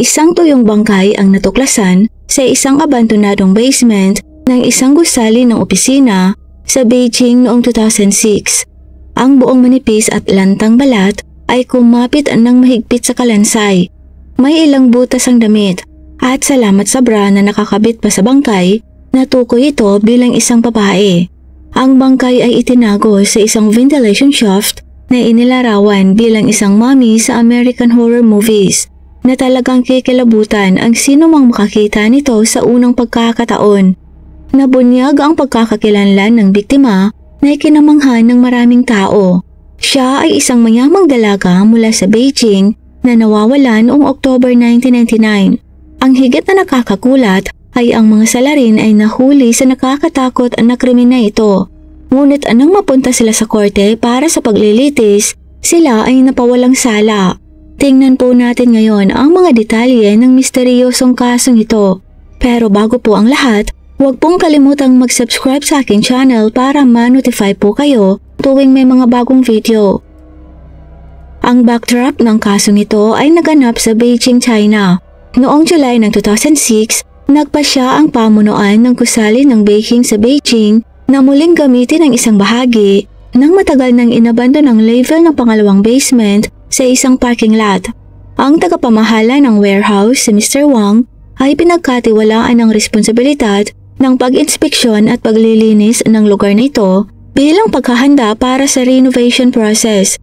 isang tuyong bangkay ang natuklasan sa isang abandonadong basement ng isang gusali ng opisina sa Beijing noong 2006. Ang buong manipis at lantang balat ay kumapit ng mahigpit sa kalansay. May ilang butas ang damit at salamat sa bra na nakakabit pa sa bangkay, natukoy ito bilang isang babae. Ang bangkay ay itinago sa isang ventilation shaft na inilarawan bilang isang mommy sa American horror movies na talagang kikilabutan ang sino mang makakita nito sa unang pagkakataon. Nabunyag ang pagkakakilanlan ng biktima na ikinamanghan ng maraming tao. Siya ay isang mayamang dalaga mula sa Beijing na nawawalan noong October 1999. Ang higit na nakakagulat ay ang mga salarin ay nahuli sa nakakatakot na krimen na ito. Ngunit anong mapunta sila sa korte para sa paglilitis, sila ay napawalang sala. Tingnan po natin ngayon ang mga detalye ng misteryosong kasong ito. Pero bago po ang lahat, huwag pong kalimutang mag-subscribe sa aking channel para ma-notify po kayo tuwing may mga bagong video. Ang backdrop ng kasong ito ay naganap sa Beijing, China. Noong July ng 2006, nagpasya ang pamunuan ng gusali ng baking sa Beijing na muling gamitin ang isang bahagi ng matagal nang inabandonang level ng pangalawang basement sa isang parking lot. Ang tagapamahala ng warehouse, si Mr. Wang, ay pinagkatiwalaan ng responsibilidad ng pag-inspeksyon at paglilinis ng lugar na ito bilang paghahanda para sa renovation process.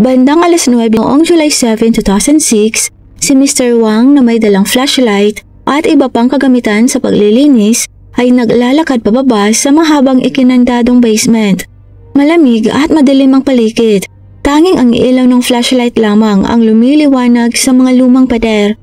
Bandang alas 9 noong July 7, 2006, si Mr. Wang na may dalang flashlight at iba pang kagamitan sa paglilinis ay naglalakad pababa sa mahabang ikinandadong basement. Malamig at madilim ang paligid. Tanging ang ilaw ng flashlight lamang ang lumiliwanag sa mga lumang pader.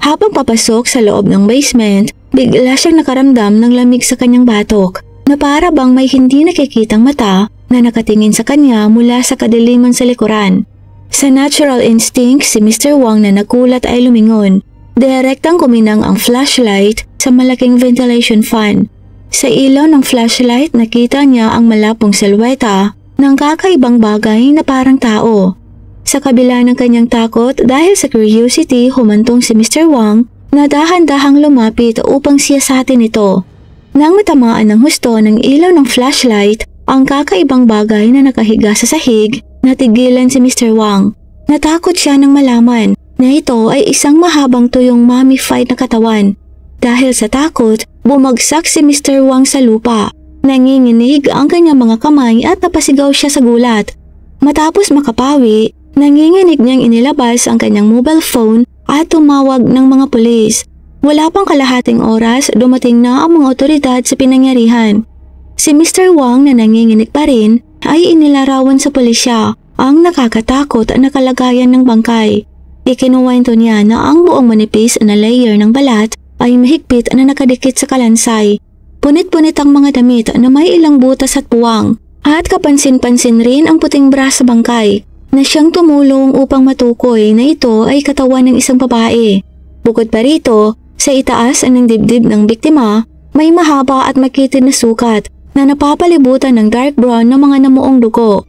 Habang papasok sa loob ng basement, bigla siyang nakaramdam ng lamig sa kanyang batok na para bang may hindi nakikitang mata na nakatingin sa kanya mula sa kadiliman sa likuran. Sa natural instinct, si Mr. Wang na nagulat ay lumingon. Direktang kuminang ang flashlight sa malaking ventilation fan. Sa ilaw ng flashlight, nakita niya ang malapong silweta ng kakaibang bagay na parang tao. Sa kabila ng kanyang takot dahil sa curiosity, humantong si Mr. Wang na dahan-dahang lumapit upang siyasatin ito. Nang matamaan ng husto ng ilaw ng flashlight, ang kakaibang bagay na nakahiga sa sahig, natigilan si Mr. Wang. Natakot siya nang malaman na ito ay isang mahabang tuyong mummified na katawan. Dahil sa takot, bumagsak si Mr. Wang sa lupa. Nanginginig ang kanyang mga kamay at napasigaw siya sa gulat. Matapos makapawi, nanginginig niyang inilabas ang kanyang mobile phone at tumawag ng mga pulis. Wala pang kalahating oras, dumating na ang mga otoridad sa pinangyarihan. Si Mr. Wang na nanginginig pa rin ay inilarawan sa pulisya ang nakakatakot na kalagayan ng bangkay. Ikinuwento niya na ang buong manipis na layer ng balat ay mahigpit na nakadikit sa kalansay. Punit-punit ang mga damit na may ilang butas at puwang at kapansin-pansin rin ang puting bra sa bangkay na siyang tumulong upang matukoy na ito ay katawan ng isang babae. Bukod pa rito, sa itaas ng dibdib ng biktima, may mahaba at makitid na sukat na napapalibutan ng dark brown na mga namuong dugo.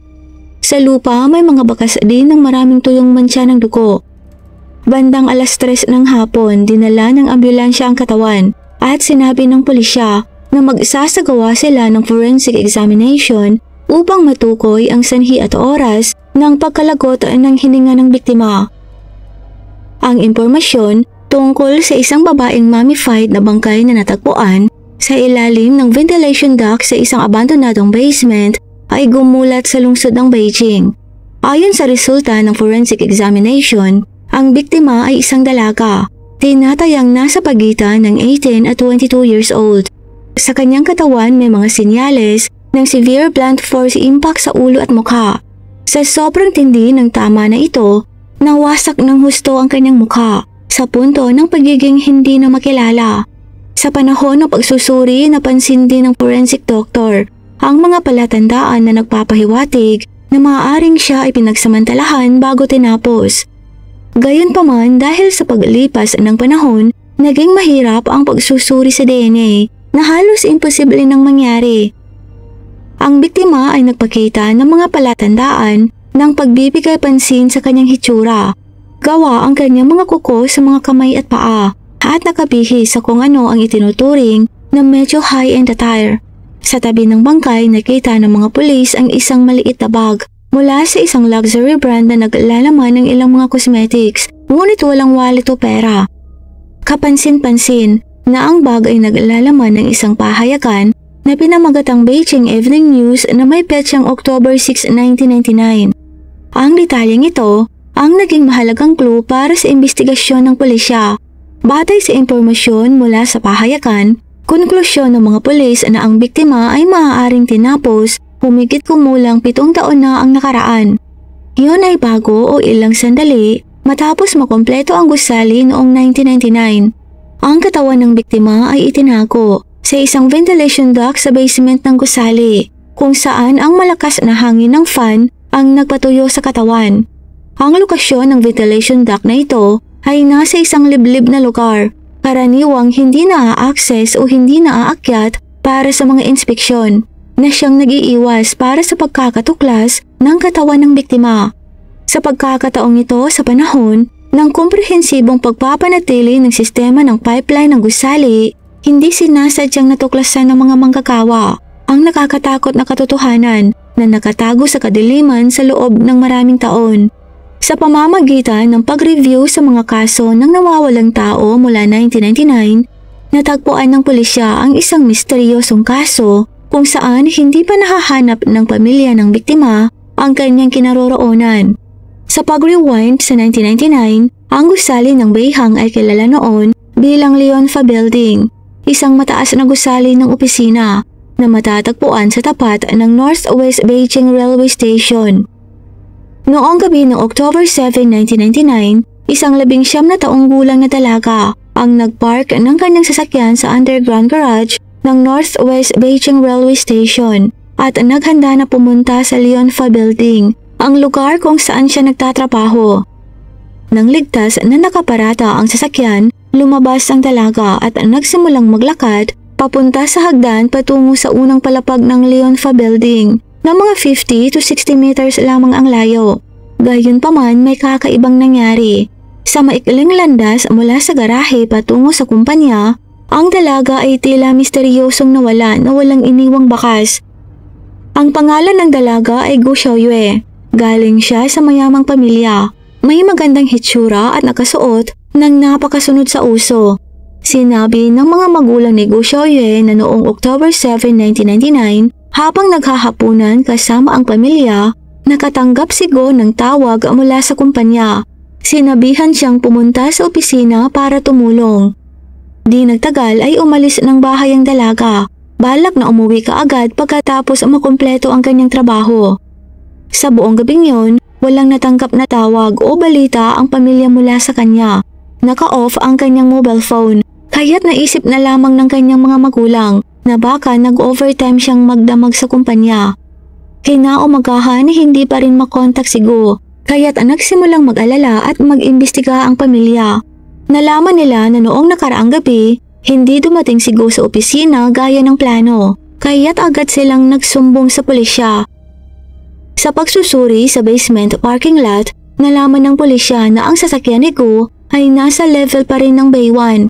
Sa lupa may mga bakas din ng maraming tuyong mantsa ng dugo. Bandang alas 3 ng hapon, dinala ng ambulansya ang katawan at sinabi ng pulisya na magsasagawa sila ng forensic examination upang matukoy ang sanhi at oras ng pagkalagot ng hininga ng biktima. Ang impormasyon tungkol sa isang babaeng mummified na bangkay na natagpuan sa ilalim ng ventilation duct sa isang abandonadong basement ay gumulat sa lungsod ng Beijing. Ayon sa resulta ng forensic examination, ang biktima ay isang dalaga, tinatayang nasa pagitan ng 18 at 22 years old. Sa kanyang katawan may mga senyales ng severe blunt force impact sa ulo at mukha. Sa sobrang tindi ng tama na ito, nawasak ng husto ang kanyang mukha sa punto ng pagiging hindi na makilala. Sa panahon ng pagsusuri, napansin din ng forensic doctor ang mga palatandaan na nagpapahiwatig na maaaring siya ay pinagsamantalahan bago tinapos. Gayunpaman, dahil sa paglipas ng panahon, naging mahirap ang pagsusuri sa DNA na halos imposible nang mangyari. Ang biktima ay nagpakita ng mga palatandaan ng pagbibigay pansin sa kanyang hitsura. Gawa ang kanyang mga kuko sa mga kamay at paa at nakabihis sa kung ano ang itinuturing na medyo high-end attire. Sa tabi ng bangkay, nakita ng mga pulis ang isang maliit na bag mula sa isang luxury brand na naglalaman ng ilang mga cosmetics, ngunit walang wallet o pera. Kapansin-pansin na ang bag ay naglalaman ng isang pahayagan na pinamagatang Beijing Evening News na may petsang October 6, 1999. Ang detalyeng ito ang naging mahalagang clue para sa investigasyon ng pulisya. Batay sa impormasyon mula sa pahayagan, konklusyon ng mga pulis na ang biktima ay maaaring tinapos humigit kumulang 7 taon na ang nakaraan. Iyon ay bago o ilang sandali matapos makompleto ang gusali noong 1999. Ang katawan ng biktima ay itinago sa isang ventilation duct sa basement ng gusali, kung saan ang malakas na hangin ng fan ang nagpatuyo sa katawan. Ang lokasyon ng ventilation duct na ito ay nasa isang liblib na lugar, karaniwang hindi na-access o hindi naaakyat para sa mga inspeksyon, na siyang nag-iiwas para sa pagkakatuklas ng katawan ng biktima. Sa pagkakataong ito sa panahon ng komprehensibong pagpapanatili ng sistema ng pipeline ng gusali, hindi sinasadyang natuklasan ng mga manggagawa ang nakakatakot na katotohanan na nakatago sa kadiliman sa loob ng maraming taon. Sa pamamagitan ng pag-review sa mga kaso ng nawawalang tao mula 1999, natagpuan ng pulisya ang isang misteryosong kaso kung saan hindi pa nahahanap ng pamilya ng biktima ang kanyang kinaroroonan. Sa pag-rewind sa 1999, ang gusali ng Beihang ay kilala noon bilang Leonfa Building, isang mataas na gusali ng opisina na matatagpuan sa tapat ng Northwest Beijing Railway Station. Noong gabi ng October 7, 1999, isang 19 na taong gulang na dalaga ang nagpark ng kanyang sasakyan sa underground garage ng Northwest Beijing Railway Station at naghanda na pumunta sa Leonfa Building, ang lugar kung saan siya nagtatrabaho. Nang ligtas na nakaparata ang sasakyan, lumabas ang dalaga at nagsimulang maglakad papunta sa hagdan patungo sa unang palapag ng Leonfa Building na mga 50 to 60 meters lamang ang layo. Gayunpaman, may kakaibang nangyari. Sa maikling landas mula sa garahe patungo sa kumpanya, ang dalaga ay tila misteryosong nawala na walang iniwang bakas. Ang pangalan ng dalaga ay Gu Xiaoyue. Galing siya sa mayamang pamilya. May magandang hitsura at nakasuot ng napakasunod sa uso. Sinabi ng mga magulang ni Gu Xiaoyue na noong October 7, 1999, habang naghahapunan kasama ang pamilya, nakatanggap si Go ng tawag mula sa kumpanya. Sinabihan siyang pumunta sa opisina para tumulong. Di nagtagal ay umalis ng bahay ang dalaga. Balak na umuwi kaagad pagkatapos makumpleto ang kanyang trabaho. Sa buong gabing yon, walang natanggap na tawag o balita ang pamilya mula sa kanya. Naka-off ang kanyang mobile phone, kaya't naisip na lamang ng kanyang mga magulang na baka nag-overtime siyang magdamag sa kumpanya. Kinaumagahan hindi pa rin makontak si Go, kaya't nagsimulang mag-alala at mag-imbestiga ang pamilya. Nalaman nila na noong nakaraang gabi, hindi dumating si Go sa opisina gaya ng plano, kaya't agad silang nagsumbong sa pulisya. Sa pagsusuri sa basement parking lot, nalaman ng pulisya na ang sasakyan ni Go ay nasa level pa rin ng Bay 1.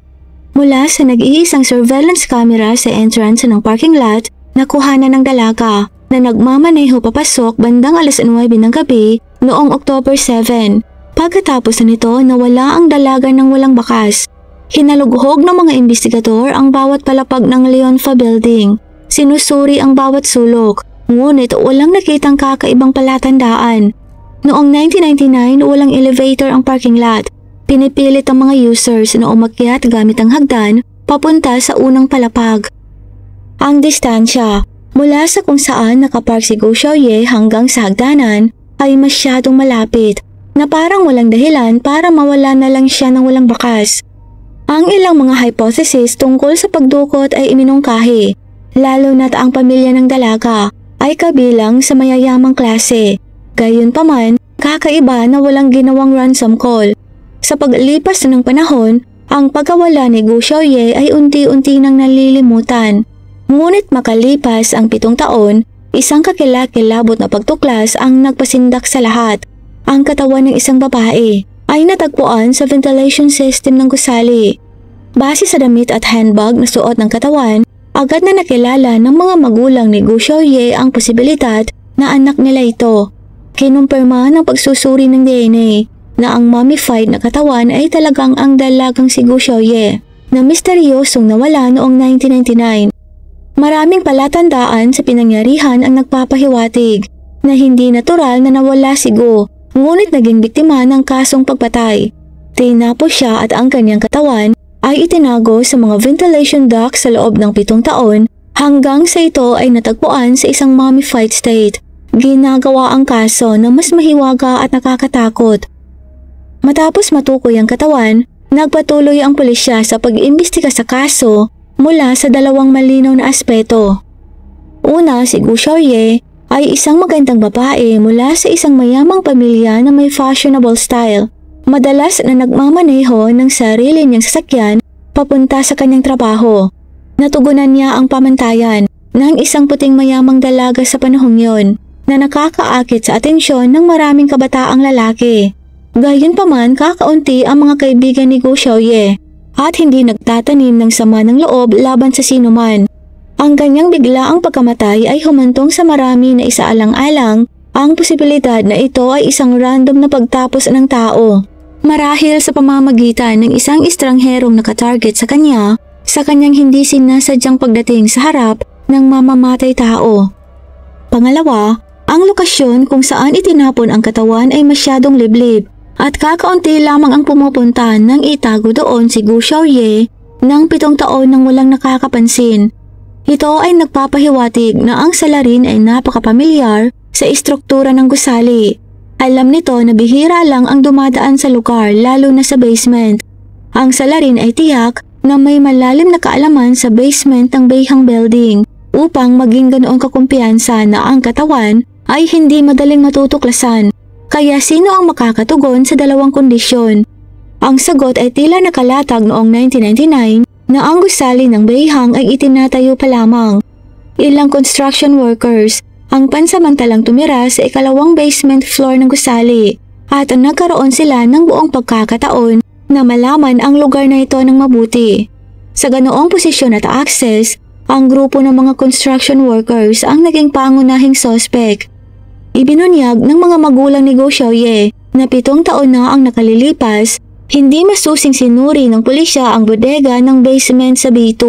Mula sa nag-iisang surveillance camera sa entrance ng parking lot, nakuhanan ng dalaga na nagmamaneho papasok bandang alas 9 ng gabi noong October 7. Pagkatapos nito, nawala ang dalaga ng walang bakas. Hinalughog ng mga investigador ang bawat palapag ng Leonfa Building. Sinusuri ang bawat sulok, ngunit walang nakitang kakaibang palatandaan. Noong 1999, walang elevator ang parking lot. Pinipilit ang mga users na umakyat gamit ang hagdan papunta sa unang palapag. Ang distansya mula sa kung saan nakapark si Gu Xiaoyue hanggang sa hagdanan ay masyadong malapit na parang walang dahilan para mawala na lang siya ng walang bakas. Ang ilang mga hypothesis tungkol sa pagdukot ay iminungkahi, lalo na't ang pamilya ng dalaga ay kabilang sa mayayamang klase. Gayunpaman, kakaiba na walang ginawang ransom call. Sa paglipas ng panahon, ang pagkawala ni Gu Xiaoyue ay unti-unti nang nalilimutan. Ngunit makalipas ang 7 taon, isang kakilakilabot na pagtuklas ang nagpasindak sa lahat. Ang katawan ng isang babae ay natagpuan sa ventilation system ng gusali. Base sa damit at handbag na suot ng katawan, agad na nakilala ng mga magulang ni Gu Xiaoye ang posibilidad na anak nila ito. Kinumpirma ng pagsusuri ng DNA na ang mummified na katawan ay talagang ang dalagang si Gu Xiaoye na misteryosong nawala noong 1999. Maraming palatandaan sa pinangyarihan ang nagpapahiwatig na hindi natural na nawala si Gu, ngunit naging biktima ng kasong pagpatay. Tinapos siya at ang kanyang katawan ay itinago sa mga ventilation duct sa loob ng 7 taon hanggang sa ito ay natagpuan sa isang mummified state. Ginagawa ang kaso na mas mahiwaga at nakakatakot. Matapos matukoy ang katawan, nagpatuloy ang pulisya sa pag-imbestiga sa kaso mula sa 2 malinaw na aspeto. Una, si Gu Xiaoye ay isang magandang babae mula sa isang mayamang pamilya na may fashionable style. Madalas na nagmamaneho ng sarili niyang sasakyan papunta sa kanyang trabaho. Natugunan niya ang pamantayan ng isang puting mayamang dalaga sa panahong yon na nakakaakit sa atensyon ng maraming kabataang lalaki. Gayunpaman, kakaunti ang mga kaibigan ni Gu Xiaoye at hindi nagtatanim ng sama ng loob laban sa sinuman. Ang kanyang biglaang pagkamatay ay humantong sa marami na isaalang-alang ang posibilidad na ito ay isang random na pagtapos ng tao. Marahil sa pamamagitan ng isang estrangherong nakatarget sa kanyang hindi sinasadyang pagdating sa harap ng mamamatay tao. Pangalawa, ang lokasyon kung saan itinapon ang katawan ay masyadong liblib at kakaunti lamang ang pumupunta nang itago doon si Gu Xiaoye ng 7 taon nang walang nakakapansin. Ito ay nagpapahiwatig na ang salarin ay napakapamilyar sa istruktura ng gusali. Alam nito na bihira lang ang dumadaan sa lugar lalo na sa basement. Ang salarin ay tiyak na may malalim na kaalaman sa basement ng Beihang Building upang maging ganoong kakumpiyansa na ang katawan ay hindi madaling matutuklasan. Kaya sino ang makakatugon sa 2 kondisyon? Ang sagot ay tila nakalatag noong 1999 na ang gusali ng Beihang ay itinatayo pa lamang. Ilang construction workers ang pansamantalang tumira sa 2nd basement floor ng gusali at nagkaroon sila ng buong pagkakataon na malaman ang lugar na ito ng mabuti. Sa ganoong posisyon at access, ang grupo ng mga construction workers ang naging pangunahing sospek. Ibinunyag ng mga magulang ni Gu Xiaoye na 7 taon na ang nakalilipas, hindi masusing sinuri ng pulisya ang bodega ng basement sa B2.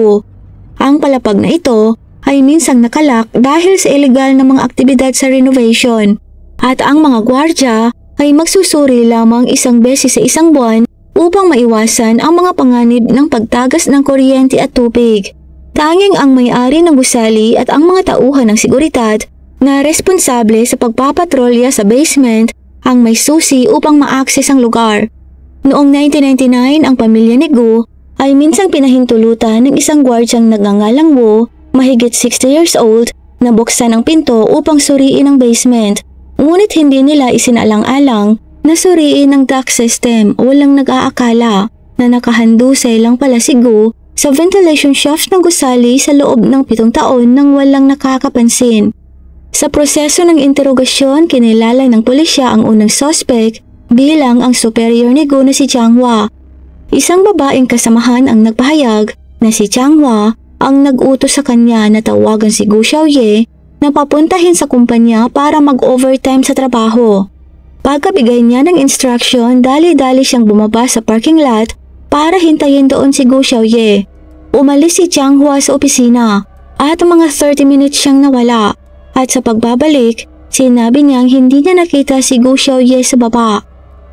Ang palapag na ito ay minsang nakalak dahil sa illegal na mga aktibidad sa renovation at ang mga gwardya ay magsusuri lamang 1 beses sa 1 buwan upang maiwasan ang mga panganib ng pagtagas ng kuryente at tubig. Tanging ang may-ari ng gusali at ang mga tauhan ng seguridad na responsable sa pagpapatrolya sa basement ang may susi upang ma-access ang lugar. Noong 1999, ang pamilya ni Gu ay minsang pinahintulutan ng isang gwardyang nagngangalang Wu, mahigit 60 years old, na buksan ang pinto upang suriin ang basement. Ngunit hindi nila isinalang-alang na suriin ang duct system. Walang nag-aakala na nakahandusay lang pala si Gu sa ventilation shaft ng gusali sa loob ng 7 taon nang walang nakakapansin. Sa proseso ng interogasyon, kinilala ng pulisya ang unang suspect bilang ang superior ni Gu na si Chang Hua. Isang babaeng kasamahan ang nagpahayag na si Chang Hua ang nag-utos sa kanya na tawagan si Gu Xiaoye na papuntahin sa kumpanya para mag-overtime sa trabaho. Pagkabigay niya ng instruction, dali-dali siyang bumaba sa parking lot para hintayin doon si Gu Xiaoye. Umalis si Chang Hua sa opisina at mga 30 minutes siyang nawala. At sa pagbabalik, sinabi niyang hindi niya nakita si Gu Xiaoye sa baba.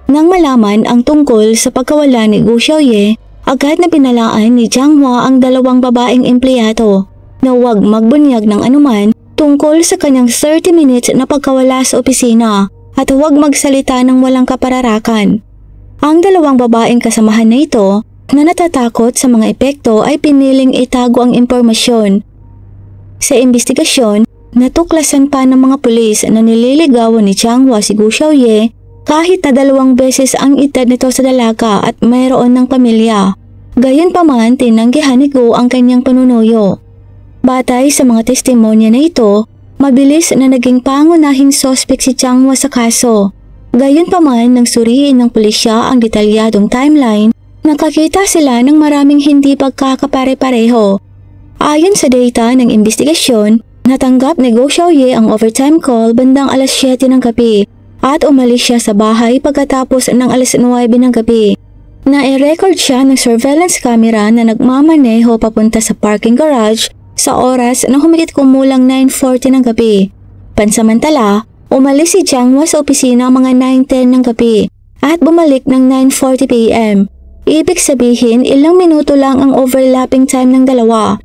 Nang malaman ang tungkol sa pagkawala ni Gu Xiaoye, agad na pinalaan ni Chang Hua ang 2 babaeng empleyado na huwag magbunyag ng anuman tungkol sa kanyang 30 minutes na pagkawala sa opisina at huwag magsalita ng walang kapararakan. Ang 2 babaeng kasamahan na ito na natatakot sa mga epekto ay piniling itago ang impormasyon. Sa investigasyon, natuklasan pa ng mga pulis na nililigawan ni Chang Hua si Gu Xiaoye kahit na 2 beses ang edad nito sa dalaga at mayroon ng pamilya. Gayunpaman, tinanggihan ni Gu ang kanyang panunuyo. Batay sa mga testimonya na ito, mabilis na naging pangunahing sospek si Chang Hua sa kaso. Gayunpaman nang suriin ng pulisya ang detalyadong timeline, nakakita sila ng maraming hindi pagkakapare-pareho. Ayon sa data ng investigasyon, natanggap ni Guo Xiaoye ang overtime call bandang alas 7 ng gabi at umalis siya sa bahay pagkatapos ng alas 9 ng gabi. Na-record siya ng surveillance camera na nagmamaneho papunta sa parking garage sa oras na humigit kumulang 9:40 ng gabi. Pansamantala, umalis si Jiang Hua sa opisina mga 9:10 ng gabi at bumalik ng 9:40 p.m. Ibig sabihin ilang minuto lang ang overlapping time ng dalawa.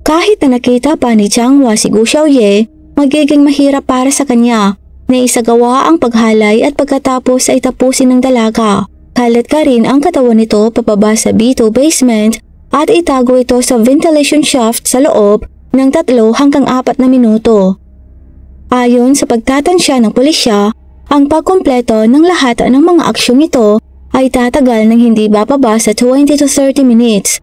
Kahit na nakita pa ni Jiang Hua si Guo Xiaoye, magiging mahirap para sa kanya na isagawa ang paghalay at pagkatapos ay tapusin ng dalaga. Kalat ka rin ang katawan nito pababa sa B2 basement at itago ito sa ventilation shaft sa loob ng 3 hanggang 4 na minuto. Ayon sa pagtatansya ng pulisya, ang pagkumpleto ng lahat ng mga aksyong ito ay tatagal ng hindi bababa sa 20 to 30 minutes.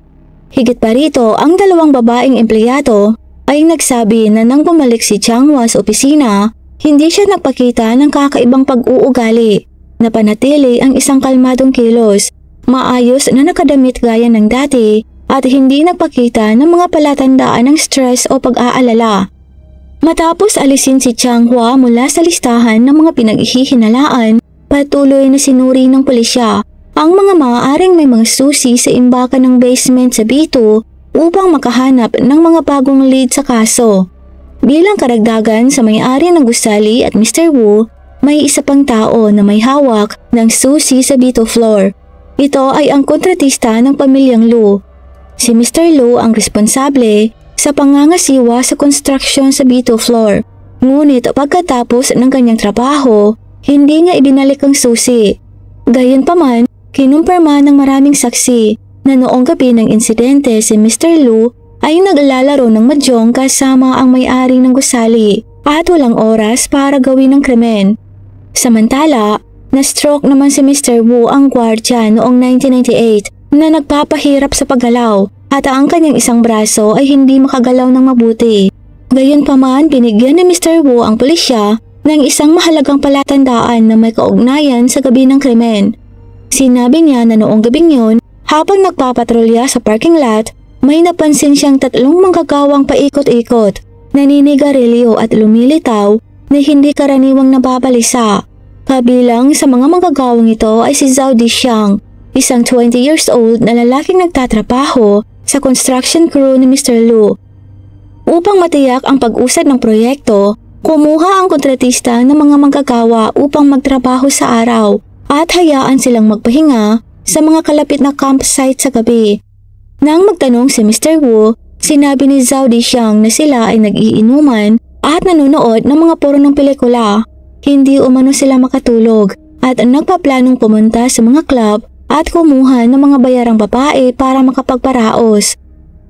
Higit pa rito, ang dalawang babaeng empleyado ay nagsabi na nang bumalik si Jiang Hua sa opisina, hindi siya nagpakita ng kakaibang pag-uugali. Napanatili ang isang kalmadong kilos, maayos na nakadamit gaya ng dati at hindi nagpakita ng mga palatandaan ng stress o pag-aalala. Matapos alisin si Jiang Hua mula sa listahan ng mga pinag-ihihinalaan, patuloy na sinuri ng pulisya ang mga maaaring may mga susi sa imbakan ng basement sa B2 upang makahanap ng mga bagong lead sa kaso. Bilang karagdagan sa may-ari ng gusali at Mr. Wu, may isa pang tao na may hawak ng susi sa B2 floor. Ito ay ang kontratista ng pamilyang Lu. Si Mr. Lu ang responsable sa pangangasiwa sa construction sa B2 floor. Ngunit pagkatapos ng kanyang trabaho, hindi niya ibinalik ang susi. Gayunpaman, kinumpirma ng maraming saksi na noong gabi ng insidente si Mr. Lu ay naglalaro ng mahjong kasama ang may-ari ng gusali at walang oras para gawin ng krimen. Samantala, na-stroke naman si Mr. Wu ang gwardya noong 1998 na nagpapahirap sa paggalaw at ang kanyang isang braso ay hindi makagalaw ng mabuti. Gayunpaman, binigyan ni Mr. Wu ang pulisya ng isang mahalagang palatandaan na may kaugnayan sa gabi ng krimen. Sinabi niya na noong gabing yun, habang nagpapatrolya sa parking lot, may napansin siyang 3 manggagawang paikot-ikot, naninigarilyo at lumilitaw na hindi karaniwang nababalisa. Kabilang sa mga manggagawang ito ay si Zhao Dixiang, isang 20 years old na lalaking nagtatrabaho sa construction crew ni Mr. Lu. Upang matiyak ang pag-usad ng proyekto, kumuha ang kontratista ng mga manggagawa upang magtrabaho sa araw at hayaan silang magpahinga sa mga kalapit na campsite sa gabi. Nang magtanong si Mr. Wu, sinabi ni Zhao Dixiang na sila ay nag-iinuman at nanonood ng mga puro ng pelikula. Hindi umano sila makatulog at nagpaplanong pumunta sa mga club at kumuha ng mga bayarang babae para makapagparaos.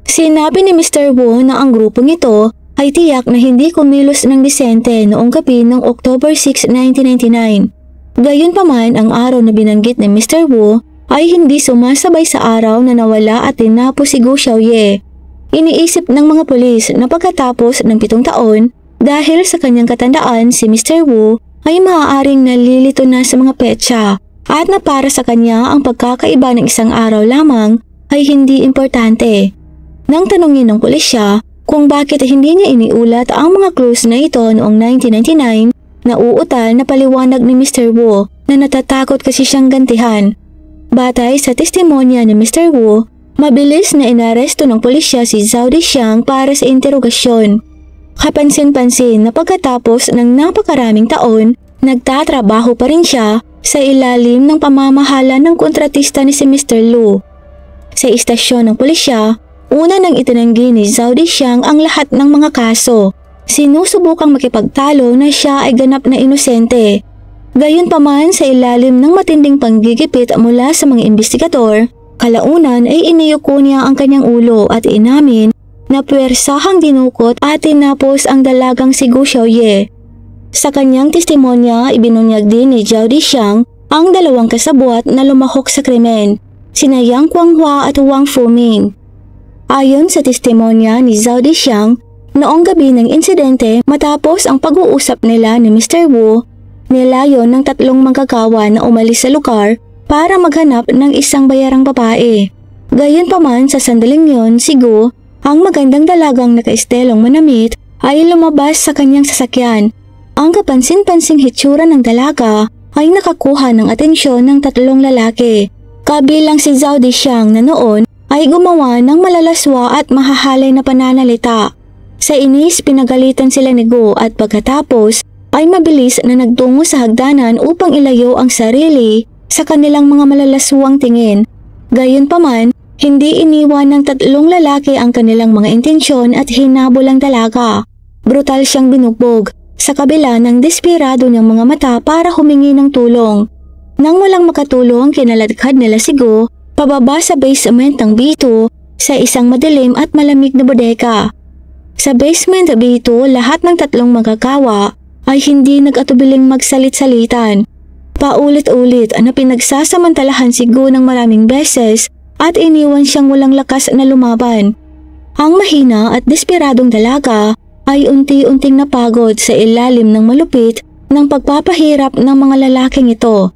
Sinabi ni Mr. Wu na ang grupong ito ay tiyak na hindi kumilos ng disente noong gabi ng October 6, 1999. Gayunpaman, ang araw na binanggit ni Mr. Wu ay hindi sumasabay sa araw na nawala at tinapos si Guo Xiaoye. Iniisip ng mga pulis na pagkatapos ng 7 taon, dahil sa kanyang katandaan, si Mr. Wu ay maaaring nalilito na sa mga petsa at na para sa kanya ang pagkakaiba ng isang araw lamang ay hindi importante. Nang tanungin ng pulisya kung bakit hindi niya iniulat ang mga clues na ito noong 1999, nauutal na paliwanag ni Mr. Wu na natatakot kasi siyang gantihan. Batay sa testimonya ni Mr. Wu, mabilis na inaresto ng pulisya si Zhao Dixiang para sa interogasyon. Kapansin-pansin na pagkatapos ng napakaraming taon, nagtatrabaho pa rin siya sa ilalim ng pamamahala ng kontratista ni si Mr. Lu. Sa istasyon ng pulisya, una nang itinanggi ni Zhao Dixiang ang lahat ng mga kaso. Sinusubukang makipagtalo na siya ay ganap na inosente. Gayunpaman, sa ilalim ng matinding panggigipit mula sa mga investigador, kalaunan ay iniyuko niya ang kanyang ulo at inamin na puwersahang dinukot at tinapos ang dalagang si Guo Xiaoye. Sa kanyang testimonya, ibinunyag din ni Zhao Dixiang ang 2 kasabwat na lumahok sa krimen, sina Yang Guanghua at Wang Fuming. Ayon sa testimonya ni Zhao Dixiang, noong gabi ng insidente matapos ang pag-uusap nila ni Mr. Wu, Nilayon ng tatlong manggagawa na umalis sa lugar para maghanap ng isang bayarang babae. Gayunpaman sa sandaling yon, si Gu, ang magandang dalagang nakaestelong manamit, ay lumabas sa kanyang sasakyan. Ang kapansin-pansing hitsura ng dalaga ay nakakuha ng atensyon ng tatlong lalaki. Kabilang si Zhao Dishang na noon ay gumawa ng malalaswa at mahahalay na pananalita. Sa inis, pinagalitan sila ni Gu at pagkatapos ay mabilis na nagtungo sa hagdanan upang ilayo ang sarili sa kanilang mga malalaswang tingin. Gayunpaman, hindi iniwan ng tatlong lalaki ang kanilang mga intensyon at hinabol ang dalaga. Brutal siyang binugbog sa kabila ng desperado niyang mga mata para humingi ng tulong. Nang walang makatulong, kinaladkad nila si Gu pababa sa basement ng B2 sa isang madilim at malamig na bodega. Sa basement B2, lahat ng tatlong manggagawa ay hindi nag-atubiling magsalit-salitan. Paulit-ulit na pinagsasamantalahan si Gu ng maraming beses at iniwan siyang walang lakas na lumaban. Ang mahina at desperadong dalaga ay unti-unting napagod sa ilalim ng malupit ng pagpapahirap ng mga lalaking ito.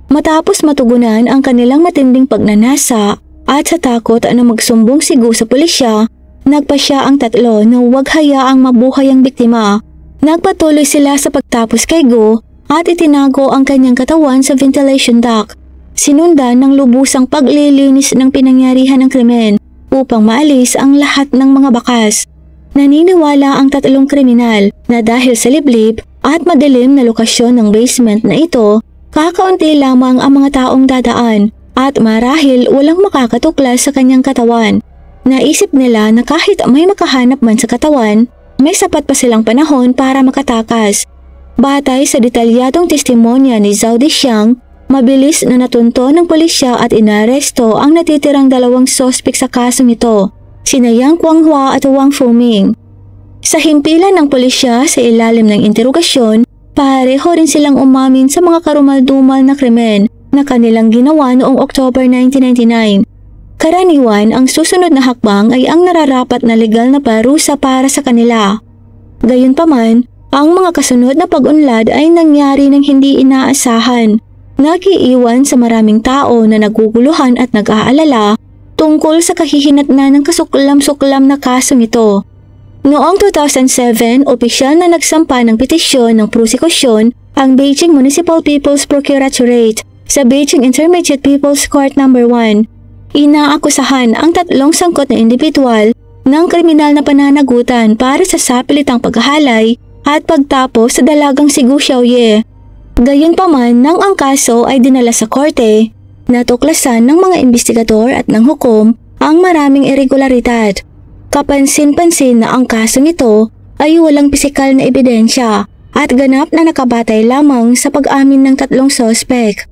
Matapos matugunan ang kanilang matinding pagnanasa at sa takot na magsumbong si Gu sa pulisya, nagpasya ang tatlo na huwag hayaang mabuhay ang biktima. Nagpatuloy sila sa pagtapos kay Gu at itinago ang kanyang katawan sa ventilation duct. Sinundan ng lubusang paglilinis ng pinangyarihan ng krimen upang maalis ang lahat ng mga bakas. Naniniwala ang tatlong kriminal na dahil sa liblib at madilim na lokasyon ng basement na ito, kakaunti lamang ang mga taong dadaan at marahil walang makakatuklas sa kanyang katawan. Naisip nila na kahit may makahanap man sa katawan, may sapat pa silang panahon para makatakas. Batay sa detalyadong testimonya ni Zhao Dishang, mabilis na natunto ng pulisya at inaresto ang natitirang dalawang sospek sa kasong ito, sina Yang Guanghua at Wang Fuming. Sa himpilan ng pulisya sa ilalim ng interogasyon, pareho rin silang umamin sa mga karumal-dumal na krimen na kanilang ginawa noong October 1999. Karaniwan, ang susunod na hakbang ay ang nararapat na legal na parusa para sa kanila. Gayunpaman, ang mga kasunod na pag-unlad ay nangyari ng hindi inaasahan. Nagiiwan sa maraming tao na naguguluhan at nag-aalala tungkol sa kahihinatnan ng kasuklam-suklam na kasong ito. Noong 2007, opisyal na nagsampa ng petisyon ng prosekusyon ang Beijing Municipal People's Procuratorate sa Beijing Intermediate People's Court No. 1. Inaakusahan ang tatlong sangkot na individual ng kriminal na pananagutan para sa sapilitang paghahalay at pagtapos sa dalagang si Gu Xiaoye. Gayunpaman, nang ang kaso ay dinala sa korte, natuklasan ng mga investigador at ng hukom ang maraming irregularidad. Kapansin-pansin na ang kasong ito ay walang pisikal na ebidensya at ganap na nakabatay lamang sa pag-amin ng tatlong sospek.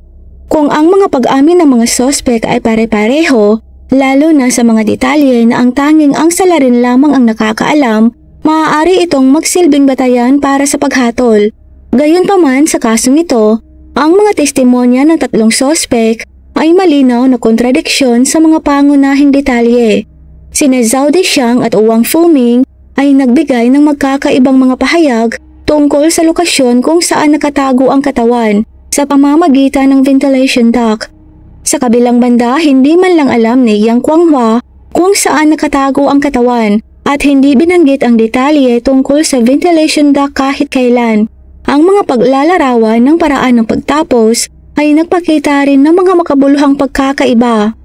Kung ang mga pag-amin ng mga sospek ay pare-pareho, lalo na sa mga detalye na ang tanging ang salarin lamang ang nakakaalam, maaari itong magsilbing batayan para sa paghatol. Gayunpaman sa kasong ito, ang mga testimonya ng tatlong sospek ay malinaw na kontradiksyon sa mga pangunahing detalye. Sina Zhao Dishang at Wang Fuming ay nagbigay ng magkakaibang mga pahayag tungkol sa lokasyon kung saan nakatago ang katawan sa pamamagitan ng ventilation duct. Sa kabilang banda, hindi man lang alam ni Yang Guanghua kung saan nakatago ang katawan at hindi binanggit ang detalye tungkol sa ventilation duct kahit kailan. Ang mga paglalarawan ng paraan ng pagtapos ay nagpakita rin ng mga makabuluhang pagkakaiba.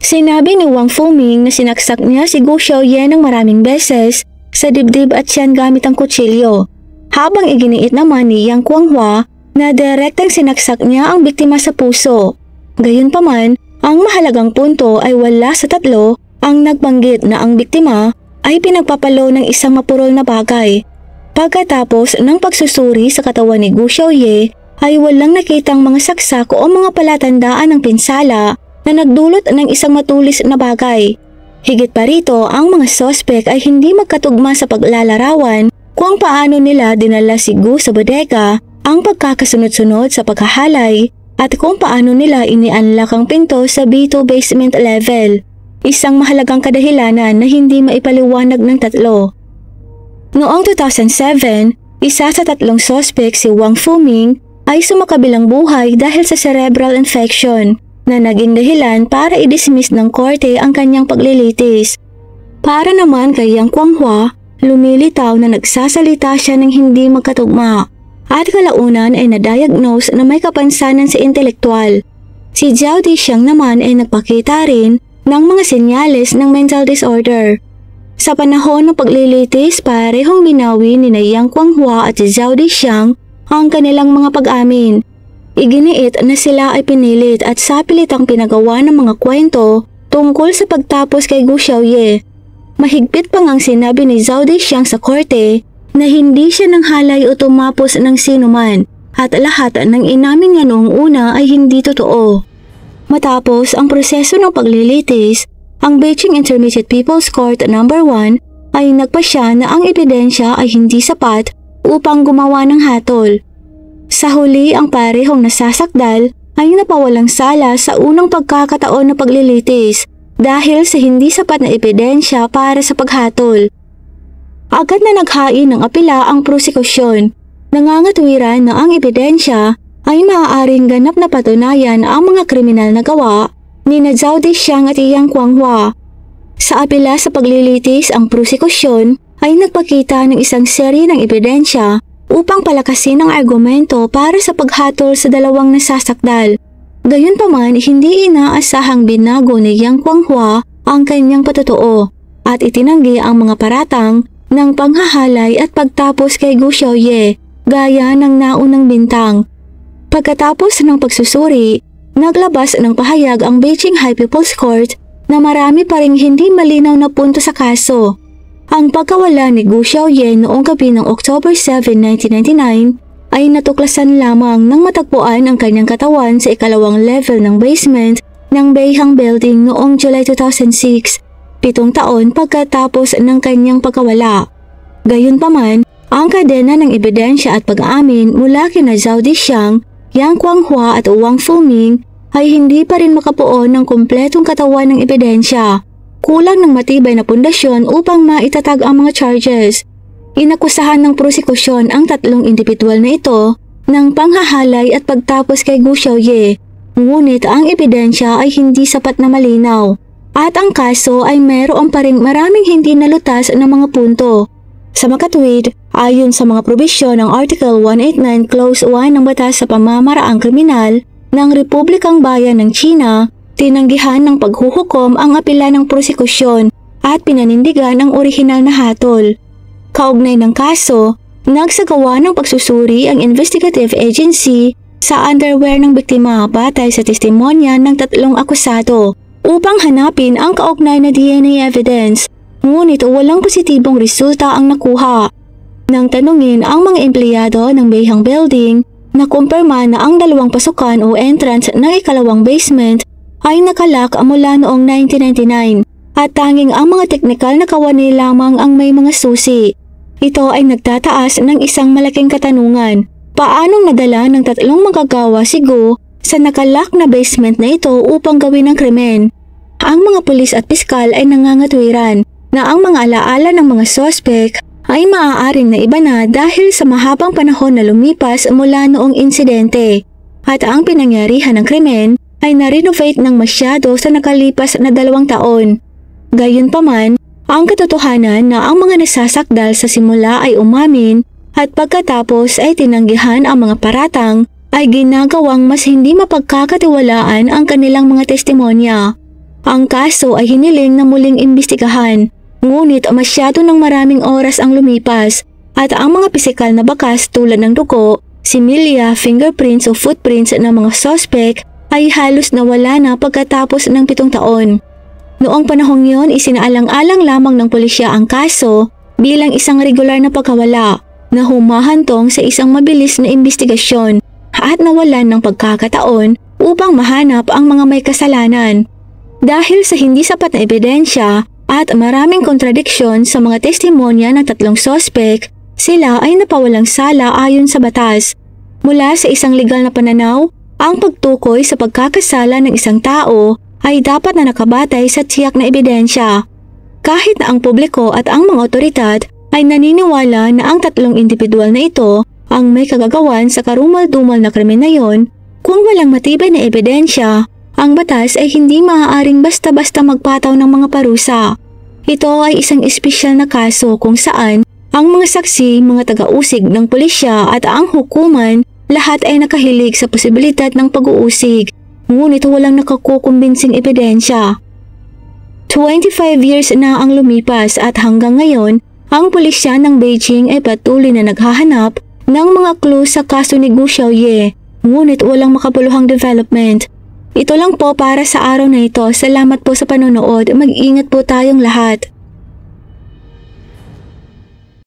Sinabi ni Wang Fuming na sinaksak niya si Gu Xiaoye ng maraming beses sa dibdib at tiyan gamit ang kutsilyo, habang iginiit naman ni Yang Guanghua na direktang sinaksak niya ang biktima sa puso. Gayunpaman, ang mahalagang punto ay wala sa tatlo ang nagbanggit na ang biktima ay pinagpapalo ng isang mapurol na bagay. Pagkatapos ng pagsusuri sa katawan ni Gu Xiaoye, ay walang nakitang mga saksak o mga palatandaan ng pinsala na nagdulot ng isang matulis na bagay. Higit pa rito, ang mga sospek ay hindi magkatugma sa paglalarawan kung paano nila dinala si Gu sa bodega, ang pagkakasunod-sunod sa paghahalay, at kung paano nila inianlak ang pinto sa B2 basement level. Isang mahalagang kadahilanan na hindi maipaliwanag ng tatlo. Noong 2007, isa sa tatlong sospek si Wang Fuming ay sumakabilang buhay dahil sa cerebral infection na naging dahilan para i-dismiss ng korte ang kanyang paglilitis. Para naman kay Yang Guanghua, lumilitaw na nagsasalita siya ng hindi magkatugma at kalaunan ay na-diagnose na may kapansanan sa intelektual. Si Zhao Dishang naman ay nagpakita rin ng mga senyales ng mental disorder. Sa panahon ng paglilitis, parehong binawi ni Yang Guanghua at si Zhao Dishang ang kanilang mga pag-amin. Iginiit na sila ay pinilit at sapilitang pinagawa ng mga kwento tungkol sa pagtapos kay Gu Xiaoye. Mahigpit pa ngang sinabi ni Zhao Dishang sa korte na hindi siya nanghalay o tumapos ng sinuman at lahat ng inamin niya noong una ay hindi totoo. Matapos ang proseso ng paglilitis, ang Beijing Intermediate People's Court No. 1 ay nagpasya na ang ebidensya ay hindi sapat upang gumawa ng hatol. Sa huli, ang parehong nasasakdal ay napawalang sala sa unang pagkakataon na paglilitis dahil sa hindi sapat na ebidensya para sa paghatol. Agad na naghain ng apela ang prosekusyon, nangangatwiran na ang ebidensya ay maaaring ganap na patunayan ang mga kriminal na gawa ni Zhao Dishang at Yang Guanghua. Sa apela sa paglilitis, ang prosekusyon ay nagpakita ng isang serye ng ebidensya upang palakasin ang argumento para sa paghatol sa dalawang nasasakdal. Gayunpaman, hindi inaasahang binago ni Yang Guanghua ang kanyang patotoo at itinanggi ang mga paratang ng panghahalay at pagtapos kay Gu Xiaoye gaya ng naunang bintang. Pagkatapos ng pagsusuri, naglabas ng pahayag ang Beijing High People's Court na marami pa ring hindi malinaw na punto sa kaso. Ang pagkawala ni Gu Xiaoye noong gabi ng October 7, 1999 ay natuklasan lamang nang matagpuan ang kanyang katawan sa ikalawang level ng basement ng Beihang Building noong July 2006, 7 taon pagkatapos ng kanyang pagkawala. Gayunpaman, ang kadena ng ebidensya at pag-aamin mula kina Zhao Dishang, Yang Guanghua at Wang Fuming ay hindi pa rin makabuo ng kumpletong katawan ng ebidensya. Kulang ng matibay na pundasyon upang maitatag ang mga charges. Inakusahan ng prosekusyon ang tatlong individual na ito ng panghahalay at pagtapos kay Gu Xiaoye. Ngunit ang ebidensya ay hindi sapat na malinaw at ang kaso ay meron pa ring maraming hindi nalutas na mga punto. Sa makatwid, ayon sa mga probisyon ng Article 189 Clause 1 ng Batas sa Pamamaraang Kriminal ng Republikang Bayan ng China, tinanggihan ng paghuhukom ang apela ng prosekusyon at pinanindigan ang orihinal na hatol. Kaugnay ng kaso, nagsagawa ng pagsusuri ang investigative agency sa underwear ng biktima batay sa testimonya ng tatlong akusado upang hanapin ang kaugnay na DNA evidence. Ngunit walang positibong resulta ang nakuha. Nang tanungin ang mga empleyado ng Beihang Building, nakumpirma na ang dalawang pasukan o entrance ng ikalawang basement ay nakalak mula noong 1999 at tanging ang mga teknikal na kawani lamang ang may mga susi. Ito ay nagtataas ng isang malaking katanungan. Paanong nadala ng tatlong manggagawa si Gu sa nakalak na basement na ito upang gawin ang krimen? Ang mga pulis at piskal ay nangangatwiran na ang mga alaala ng mga sospek ay maaaring naiba na dahil sa mahabang panahon na lumipas mula noong insidente at ang pinangyarihan ng krimen ay na-renovate ng masyado sa nakalipas na 2 taon. Gayunpaman, ang katotohanan na ang mga nasasakdal sa simula ay umamin at pagkatapos ay tinanggihan ang mga paratang ay ginagawang mas hindi mapagkakatiwalaan ang kanilang mga testimonya. Ang kaso ay hiniling na muling imbestigahan. Ngunit masyado ng maraming oras ang lumipas at ang mga pisikal na bakas tulad ng dugo, similya, fingerprints o footprints ng mga suspect ay halos nawala na pagkatapos ng 7 taon. Noong panahong yon, isinaalang-alang lamang ng pulisya ang kaso bilang isang regular na pagkawala na humahantong sa isang mabilis na imbestigasyon at nawalan ng pagkakataon upang mahanap ang mga may kasalanan. Dahil sa hindi sapat na ebidensya at maraming kontradiksyon sa mga testimonya ng tatlong sospek, sila ay napawalang sala ayon sa batas. Mula sa isang legal na pananaw, ang pagtukoy sa pagkakasala ng isang tao ay dapat na nakabatay sa tiyak na ebidensya. Kahit na ang publiko at ang mga otoridad ay naniniwala na ang tatlong individual na ito ang may kagagawan sa karumal-dumal na krimen na yon. Kung walang matibay na ebidensya, ang batas ay hindi maaaring basta-basta magpataw ng mga parusa. Ito ay isang espesyal na kaso kung saan ang mga saksi, mga taga-usig ng pulisya at ang hukuman, lahat ay nakahilig sa posibilidad ng pag-uusig, ngunit walang nakakukumbinsing ebidensya. 25 years na ang lumipas at hanggang ngayon, ang pulisya ng Beijing ay patuloy na naghahanap ng mga clue sa kaso ni Gu Xiaoye, ngunit walang makabuluhang development. Ito lang po para sa araw na ito. Salamat po sa panonood. Mag-ingat po tayong lahat.